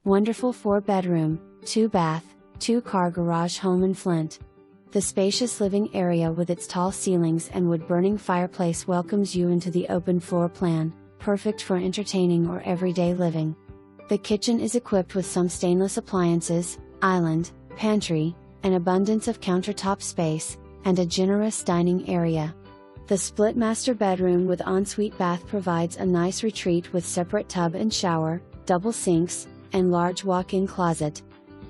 Wonderful 4-bedroom, 2-bath, 2-car garage home in Flint. The spacious living area with its tall ceilings and wood-burning fireplace welcomes you into the open floor plan, perfect for entertaining or everyday living. The kitchen is equipped with some stainless appliances, island, pantry, an abundance of countertop space, and a generous dining area. The split master bedroom with ensuite bath provides a nice retreat with separate tub and shower, double sinks, and large walk-in closet.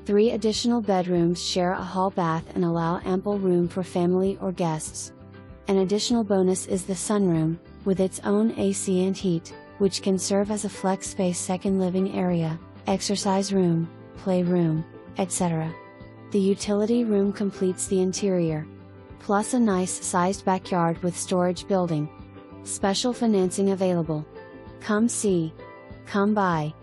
3 additional bedrooms share a hall bath and allow ample room for family or guests. An additional bonus is the sunroom, with its own AC and heat, which can serve as a flex space second living area, exercise room, playroom, etc. The utility room completes the interior. Plus a nice sized backyard with storage building. Special financing available. Come see. Come buy.